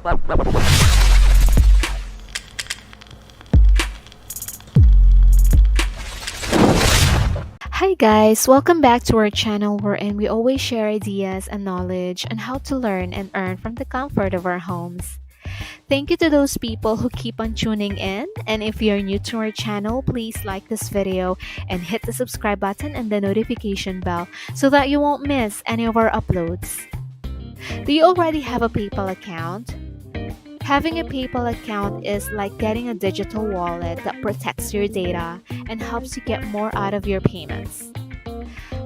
Hi guys, welcome back to our channel wherein we always share ideas and knowledge on how to learn and earn from the comfort of our homes. Thank you to those people who keep on tuning in, and if you're new to our channel, please like this video and hit the subscribe button and the notification bell so that you won't miss any of our uploads. Do you already have a PayPal account? Having a PayPal account is like getting a digital wallet that protects your data and helps you get more out of your payments.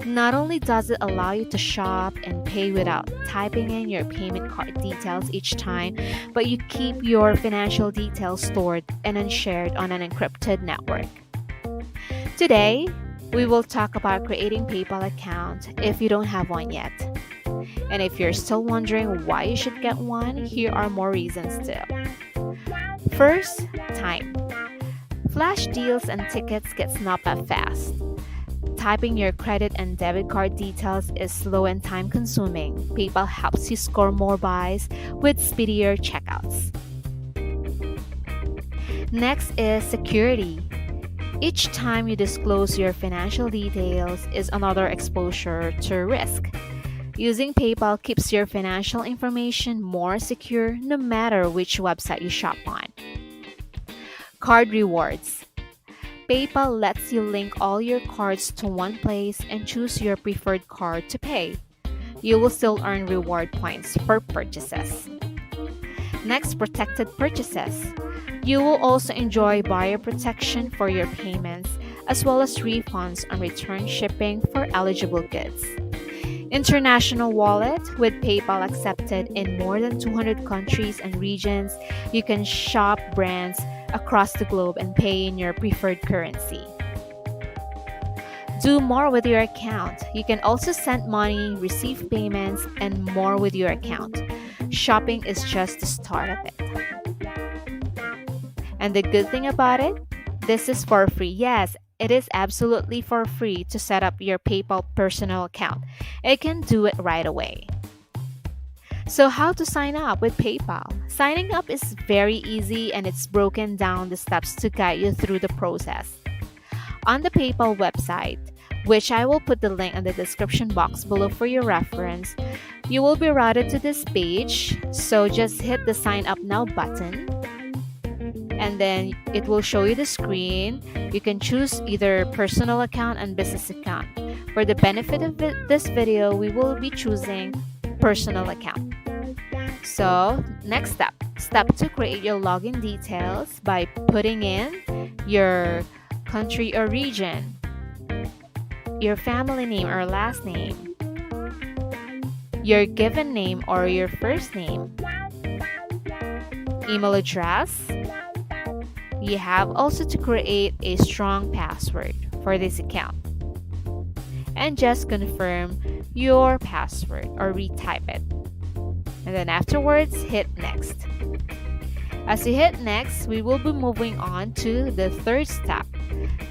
Not only does it allow you to shop and pay without typing in your payment card details each time, but you keep your financial details stored and unshared on an encrypted network. Today, we will talk about creating PayPal account if you don't have one yet. And if you're still wondering why you should get one, here are more reasons too. First, time. Flash deals and tickets get snapped up fast. Typing your credit and debit card details is slow and time consuming. PayPal helps you score more buys with speedier checkouts. Next is security. Each time you disclose your financial details is another exposure to risk. Using PayPal keeps your financial information more secure no matter which website you shop on. Card rewards. PayPal lets you link all your cards to one place and choose your preferred card to pay. You will still earn reward points for purchases. Next, protected purchases. You will also enjoy buyer protection for your payments as well as refunds on return shipping for eligible goods. International wallet. With PayPal accepted in more than 200 countries and regions, you can shop brands across the globe and pay in your preferred currency. Do more with your account. You can also send money, receive payments, and more with your account. Shopping is just the start of it. And the good thing about it, this is for free. Yes, it is absolutely for free to set up your PayPal personal account. You can do it right away. So how to sign up with PayPal? Signing up is very easy and it's broken down the steps to guide you through the process. On the PayPal website, which I will put the link in the description box below for your reference, you will be routed to this page. So just hit the sign up now button. And then it will show you the screen. You can choose either personal account and business account. For the benefit of this video, we will be choosing personal account. So, next step. Step 2, create your login details by putting in your country or region, your family name or last name, your given name or your first name, email address. You have also to create a strong password for this account. And just confirm your password or retype it. And then afterwards, hit next. As you hit next, we will be moving on to the third step.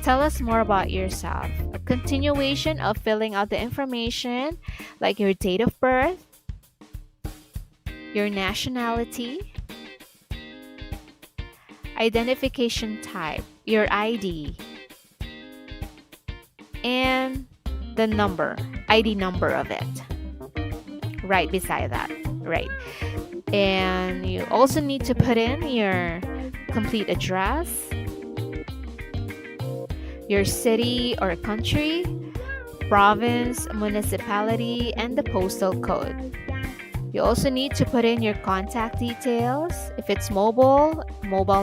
Tell us more about yourself. A continuation of filling out the information like your date of birth, your nationality, identification type, your ID, and the number, ID number of it, right beside that, right? And you also need to put in your complete address, your city or country, province, municipality, and the postal code. You also need to put in your contact details. If it's mobile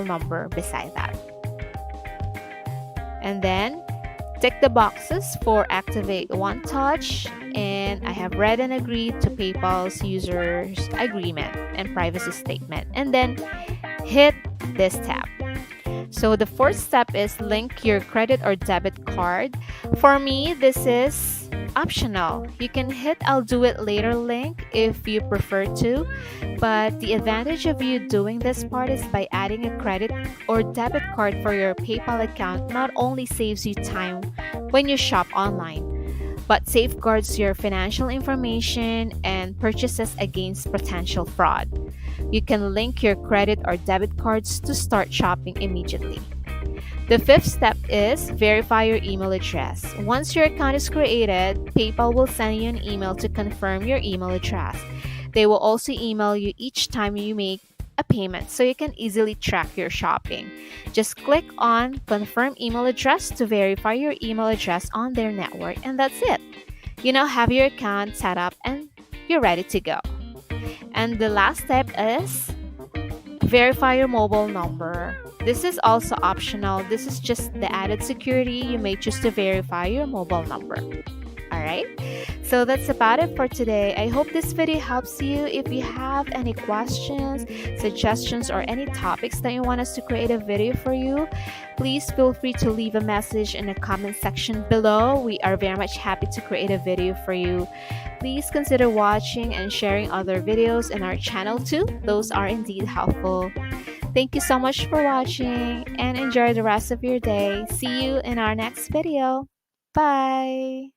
number beside that. And then tick the boxes for activate One Touch, and I have read and agreed to PayPal's users agreement and privacy statement, and then hit this tab. So the fourth step is link your credit or debit card. For me, this is optional. You can hit I'll do it later link if you prefer to, but the advantage of you doing this part is by adding a credit or debit card for your PayPal account not only saves you time when you shop online, but safeguards your financial information and purchases against potential fraud. You can link your credit or debit cards to start shopping immediately. The fifth step is verify your email address. Once your account is created, PayPal will send you an email to confirm your email address. They will also email you each time you make a payment so you can easily track your shopping. Just click on confirm email address to verify your email address on their network, and that's it. You now have your account set up and you're ready to go. And the last step is verify your mobile number. This is also optional. This is just the added security. You may choose to verify your mobile number. Alright, so that's about it for today. I hope this video helps you. If you have any questions, suggestions, or any topics that you want us to create a video for you, please feel free to leave a message in the comment section below. We are very much happy to create a video for you. Please consider watching and sharing other videos in our channel too. Those are indeed helpful. Thank you so much for watching and enjoy the rest of your day. See you in our next video. Bye!